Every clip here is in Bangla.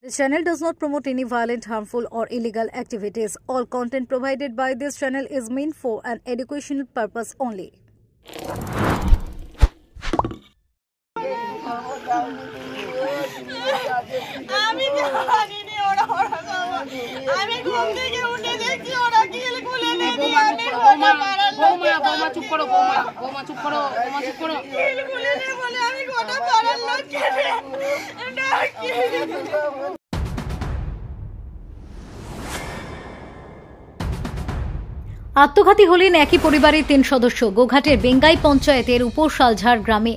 This channel does not promote any violent, harmful, or illegal activities. All content provided by this channel is meant for an educational purpose only. আত্মঘাতী হলেন একই পরিবারের 3 সদস্য। গোঘাটের বেঙ্গাই পঞ্চায়েতের উপরশালঝাড় গ্রামে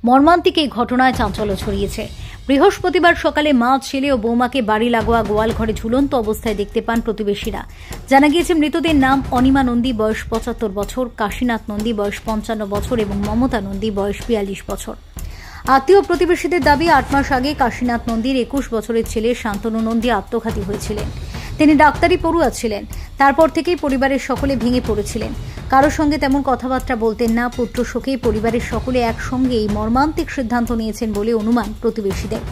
মর্মান্তিক এই ঘটনায় চাঞ্চল্য ছড়িয়েছে। বৃহস্পতিবার সকালে মা, ছেলে ও বৌমাকে বাড়ি লাগোয়া গোয়াল ঘরে ঝুলন্ত অবস্থায় দেখতে পান প্রতিবেশীরা। জানা গিয়েছে মৃতদের নাম অনিমা নন্দী, বয়স 75 বছর, কাশীনাথ নন্দী, বয়স 55 বছর এবং মমতা নন্দী, বয়স 42 বছর। আত্মীয় প্রতিবেশীদের দাবি 8 মাস আগে কাশীনাথ নন্দীর 21 বছরের ছেলে শান্তনু নন্দী আত্মঘাতী হয়েছিলেন। তিনি ডাক্তারি পড়ুয়া ছিলেন। তারপর থেকেই পরিবারের সকলে ভেঙে পড়েছিলেন। কারোর সঙ্গে তেমন কথাবার্তা বলতেন না। পুত্র শোকে পরিবারের সকলে একসঙ্গে এই মর্মান্তিক সিদ্ধান্ত নিয়েছেন বলে অনুমান প্রতিবেশীদের।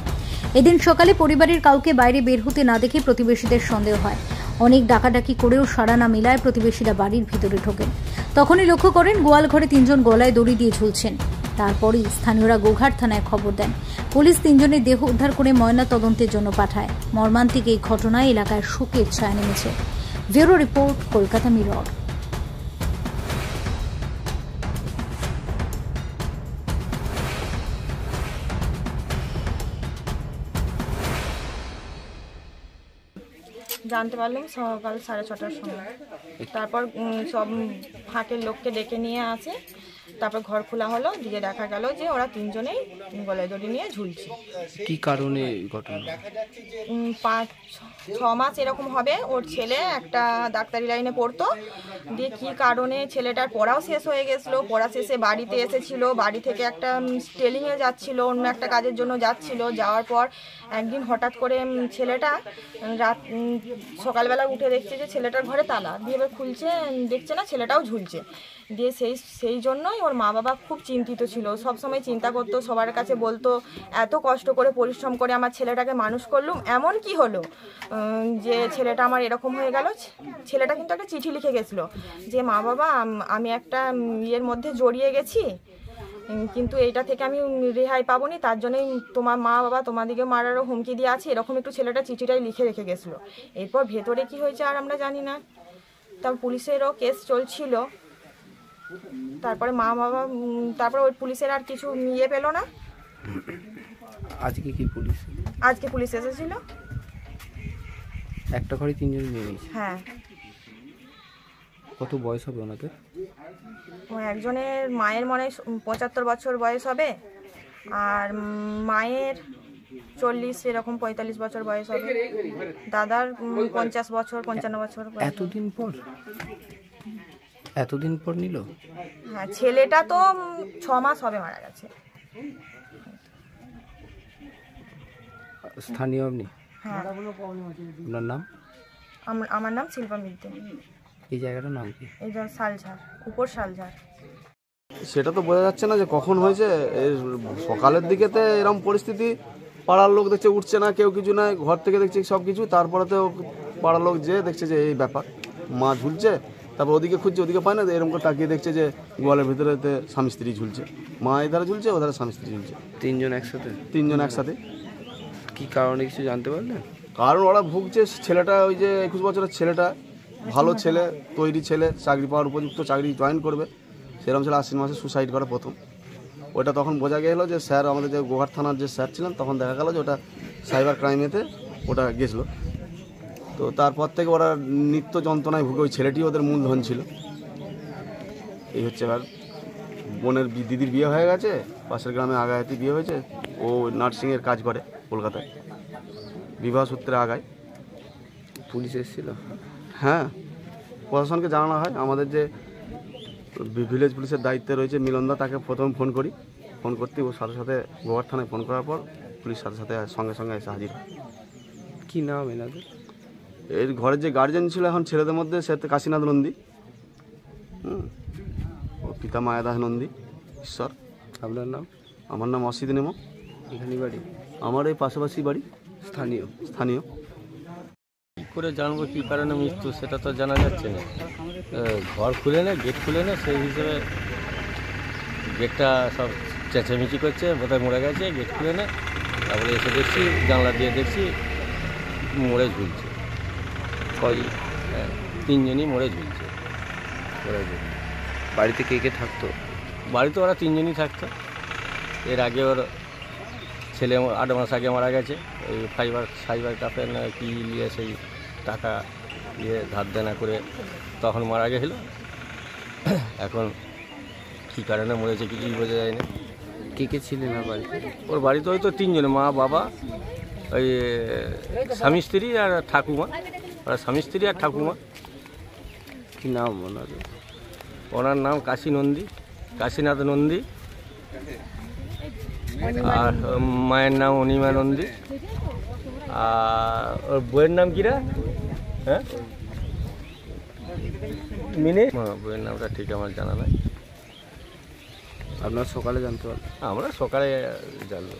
এদিন সকালে পরিবারের কাউকে বাইরে বের হতে না দেখে প্রতিবেশীদের সন্দেহ হয়। অনেক ডাকাডাকি করেও সাড়া না মেলায় প্রতিবেশীরা বাড়ির ভিতরে ঢোকেন। তখনই লক্ষ্য করেন গোয়াল ঘরে 3 জন গলায় দড়ি দিয়ে ঝুলছেন। তারপরই স্থানীয়রা গোঘাট থানায় খবর দেন। পুলিশ 3 জনের দেহ উদ্ধার করে ময়না তদন্তের জন্য পাঠায়। মর্মান্তিক এই ঘটনায় এলাকায় শোকের ছায়া নেমেছে। Bureau report, Kolkata mirror. জানতে পারলাম সকাল 6:30টার সময়। তারপর সব ফাঁকের লোককে ডেকে নিয়ে আসে। তারপর ঘর খোলা হলো, দিয়ে দেখা গেল যে ওরা 3 জনেই গলায় দড়ি নিয়ে ঝুলছে। কি কারণে ঘটনা? 5-6 মাস এরকম হবে। ওর ছেলে একটা ডাক্তারি লাইনে পড়তো, দিয়ে কি কারণে ছেলেটার পড়াও শেষ হয়ে গেছিলো। পড়া শেষে বাড়িতে এসেছিল, বাড়ি থেকে একটা ট্রেলিংয়ে যাচ্ছিল, অন্য একটা কাজের জন্য যাচ্ছিল। যাওয়ার পর একদিন হঠাৎ করে ছেলেটা সকালবেলা উঠে দেখছে যে ছেলেটার ঘরে তালা দিয়ে, এবার খুলছে, দেখছে না ছেলেটাও ঝুলছে। দিয়ে সেই জন্যই ওর মা বাবা খুব চিন্তিত ছিল। সবসময় চিন্তা করতো, সবার কাছে বলতো এত কষ্ট করে পরিশ্রম করে আমার ছেলেটাকে মানুষ করলুম, এমন কি হলো যে ছেলেটা আমার এরকম হয়ে গেল। ছেলেটা কিন্তু একটা চিঠি লিখে গেছিলো যে মা বাবা আমি একটা ইয়ের মধ্যে জড়িয়ে গেছি, কিন্তু এইটা থেকে আমি রেহাই পাবো নি, তার জন্যই তোমার মা বাবা তোমাদিকে মারারও হুমকি দিয়ে আছে, এরকম একটু ছেলেটা চিঠিটাই লিখে রেখে গেছিলো। এরপর ভেতরে কি হয়েছে আর আমরা জানি না। তারপর পুলিশেরও কেস চলছিল। তারপরে মা বাবা তারপর ওই পুলিশের আর কিছু নিয়ে পেল না। আজকে কি পুলিশ? আজকে পুলিশ এসেছিল। একটা ঘরে 3 জন নিয়ে গেছে। হ্যাঁ। কত বয়স হবে ওনাদের? একজনের মায়ের মনে 75 বছর বয়স হবে, আর মায়ের 40 এরকম 45 বছর বয়স হবে। দাদার 50 বছর 55 বছর। এতদিন পর নিল? হ্যাঁ, ছেলেটা তো 6 মাস হবে মারা গেছে। স্থানীয় আপনি? হ্যাঁ। আপনার নাম? আমার নাম শিল্পা মিত্র। এই জায়গাটার নাম কি? এটা শালঝাড়, উপরশালঝাড়। সেটা তো বোঝা যাচ্ছে না যে কখন হয়েছে। সকালের দিকেতে এরকম পরিস্থিতি, পাড়ার লোক দেখছে উঠছে না, কেউ কিছু নাই, ঘর থেকে দেখছে সব কিছু। তারপরে তো পাড়ার লোক যে দেখছে যে এই ব্যাপার, মা ঝুলছে, তারপর ওদিকে খুঁজছে, ওদিকে পায় না, এরকম করে তাকিয়ে দেখছে যে গোয়ালের ভিতরে স্বামী স্ত্রী ঝুলছে। মা এধারে ঝুলছে, ওধারে স্বামী স্ত্রী ঝুলছে। 3 জন একসাথে? 3 জন একসাথে। কি কারণে কিছু জানতে পারলেন? কারণ ওরা ভুগছে, ছেলেটা ওই যে 21 বছরের ছেলেটা, ভালো ছেলে, তৈরি ছেলে, চাকরি পাওয়ার উপযুক্ত, চাকরি জয়েন করবে, সেরকম ছেলে 80 মাসে সুসাইড করে প্রথম। ওটা তখন বোঝা গেলো যে স্যার, আমাদের যে গোঘাট থানার যে স্যার ছিলেন, তখন দেখা গেল যে ওটা সাইবার ক্রাইমেতে ওটা গেছিলো। তো তারপর থেকে ওরা নিত্য যন্ত্রণায় ভুগে, ওই ছেলেটি ওদের মূলধন ছিল। এই হচ্ছে এবার বোনের দিদির বিয়ে হয়ে গেছে, পাশের গ্রামে আগায়াতি বিয়ে হয়েছে। ও নার্সিংয়ের কাজ করে কলকাতায়, বিবাহ সূত্রে আগায়। পুলিশ এসেছিল? হ্যাঁ, প্রশাসনকে জানানো হয়। আমাদের যে ভিলেজ পুলিশের দায়িত্বে রয়েছে মিলনদা, তাকে প্রথম ফোন করি। ফোন করতে ওর সাথে সাথে গোঘাট থানায় ফোন করার পর পুলিশ সাথে সাথে সঙ্গে সঙ্গে এসে হাজির হয়। কী নাম এনাদের? এর ঘরের যে গার্জেন ছিল এখন ছেলেদের মধ্যে, সে কাশীনাথ নন্দী, ও পিতা মায়াদাস নন্দী ঈশ্বর। আপনার নাম? আমার নাম অসিত নেমো। এখানে বাড়ি? আমার এই পাশাপাশি বাড়ি, স্থানীয়। স্থানীয়। কী করে জানবো কী কারণে মৃত্যু সেটা তো জানা যাচ্ছে না। ঘর খুলে না, গেট খুলে না, সেই হিসেবে গেটটা সব চেঁচামেচি করছে, বোধহয় মরে গেছে, গেট খুলে না। তারপরে এসে দেখছি, জানলা দিয়ে দেখছি মরে ঝুলছে। কয়? 3 জনই মরে ঝুলছে। বাড়িতে কে কে থাকতো? বাড়িতে ওরা 3 জনই থাকতো। এর আগে ওর ছেলে 8 মাস আগে মারা গেছে। ওই ফাইবার কাপের না কি নিয়ে সেই টাকা দিয়ে ধার দেনা করে তখন মারা গেছিল। এখন কী কারণে মরেছে কিছুই বোঝা যায় না। কে কে ছিলেন না বাড়িতে? ওর বাড়িতে হয়তো 3 জন, মা, বাবা, ওই স্বামী স্ত্রী আর ঠাকুমা। ওরা স্বামী স্ত্রী আর ঠাকুমা। কি নাম ওনাদের? ওনার নাম কাশীনাথ নন্দী, আর মায়ের নাম অনিমা নন্দী। আর ওর বইয়ের নাম কিরা? হ্যাঁ, মিনি। বইয়ের নামটা ঠিক আমার জানা নাই। আপনার সকালে জানতে পারলেন? আমরা সকালে জানলো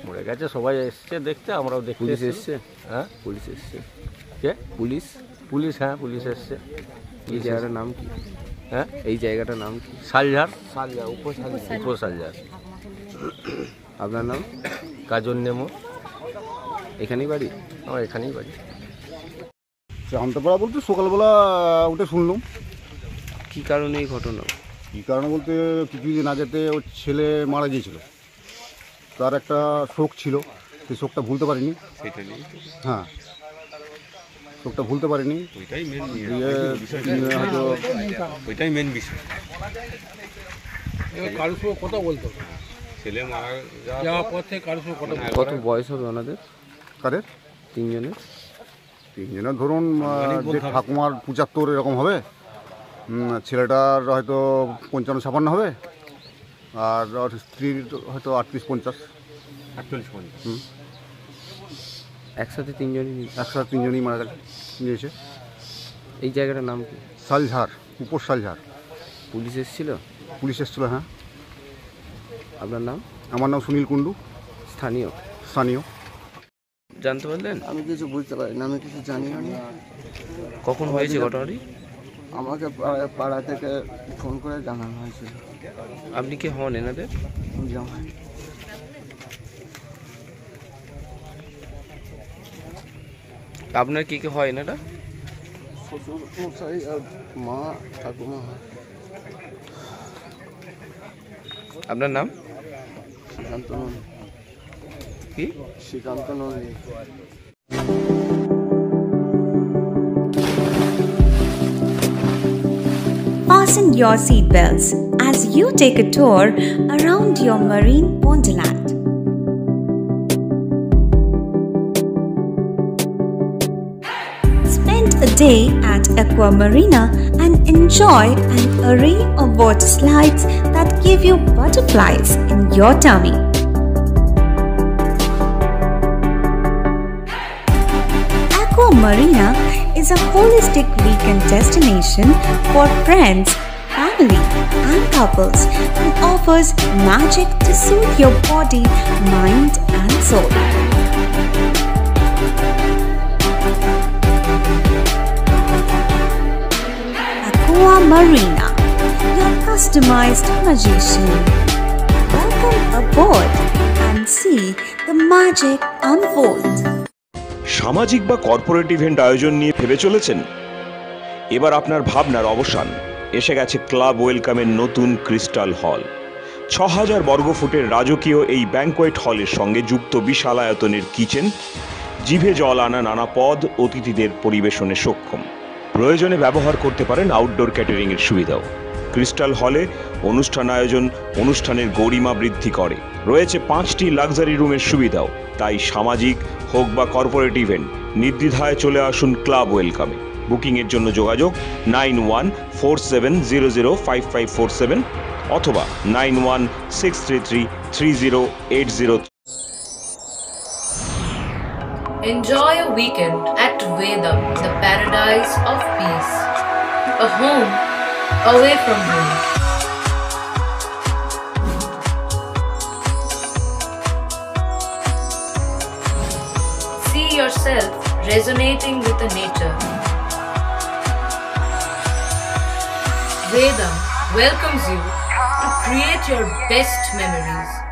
মরে গেছে। সবাই এসছে দেখতে, আমরাও দেখতে। পুলিশ এসছে? হ্যাঁ, পুলিশ এসছে। কে? পুলিশ? হ্যাঁ, পুলিশ এসছে। এই জায়গাটার নাম কি? হ্যাঁ, এই জায়গাটার নাম কি? শালঝাড়, উপর শালঝাড়। আপনার নাম? কাজল নেমো। এখানেই বাড়ি? আমার এখানেই বাড়ি। জানতে পারা বলতে সকালবেলা উঠে শুনলাম। কি কারণে এই ঘটনা? কী কারণে বলতে কিছুদিন আগেতে ওর ছেলে মারা গিয়েছিল, তার একটা শোক ছিল, সেই শোকটা ভুলতে পারিনি। হ্যাঁ, শোকটা ভুলতে পারিনি। ওইটাই মেন বিষয়। কারোর সঙ্গে কথা বলতো, ছেলে মারা যাওয়ার পর থেকে কারোর সঙ্গে কথা। কত বয়স হবে ওনাদের? কাদের? 3 জনের? 3 জনের ধরুন যে ঠাকুমার 75 এরকম হবে, ছেলেটার হয়তো 55-56 হবে, আর ওর স্ত্রীর হয়তো 38-50। একসাথে 3 জনই? একসাথে 3 জনই মারা গিয়েছে। এই জায়গাটার নাম কি? শালঝাড়, উপর শালঝাড়। পুলিশ এসেছিল? পুলিশ এসেছিল, হ্যাঁ। আপনার নাম? আমার নাম সুনীল কুণ্ডু, স্থানীয়। জানতে পারলেন? আমি কিছু বুঝতে পারি না, আমি কিছু জানি না। কখন হয়েছে ঘটনাটি? আমাকে পাড়া থেকে ফোন করে জানানো হয়েছিল। আপনি কি হন এনাদের? জামাই। আপনার কি হয় এনারা? শ্বশুর মশাই আর মা, ঠাকুমা। আপনার নাম? শ্রীকান্ত নন্দী। কি? Srikanta Nandi. Fasten your seatbelts as you take a tour around your marine wonderland. Spend a day at Aqua Marina and enjoy an array of water slides that give you butterflies in your tummy. Aqua Marina is a holistic weekend destination for friends, family, and couples and offers magic to soothe your body, mind, and soul. Aqua Marina, your customized magician. Welcome aboard and see the magic unfold. সামাজিক বা কর্পোরেট ইভেন্ট আয়োজন নিয়ে ভেবে চলেছেন? এবার আপনার ভাবনার অবসান। এসে গেছে ক্লাব ওয়েলকামের নতুন ক্রিস্টাল হল। 6000 বর্গফুটের রাজকীয় এই ব্যাংকোয়েট হলের সঙ্গে যুক্ত বিশাল আয়তনের কিচেন, জিভে জল আনা নানা পদ অতিথিদের পরিবেশনে সক্ষম। প্রয়োজনে ব্যবহার করতে পারেন আউটডোর ক্যাটারিংয়ের সুবিধাও। ক্রিস্টাল হলে অনুষ্ঠান আয়োজন অনুষ্ঠানের গরিমা বৃদ্ধি করে। রয়েছে 5টি লাক্সারি রুমের সুবিধাও। তাই সামাজিক হোক বা কর্পোরেট ইভেন্ট নির্দ্বিধায় চলে আসুন ক্লাব ওয়েলকামে। বুকিংয়ের জন্য যোগাযোগ 9147005547 অথবা 9163333080। Enjoy a weekend at Vedam, the paradise of peace. A home away from home. yourself resonating with the nature. Vedam welcomes you to create your best memories.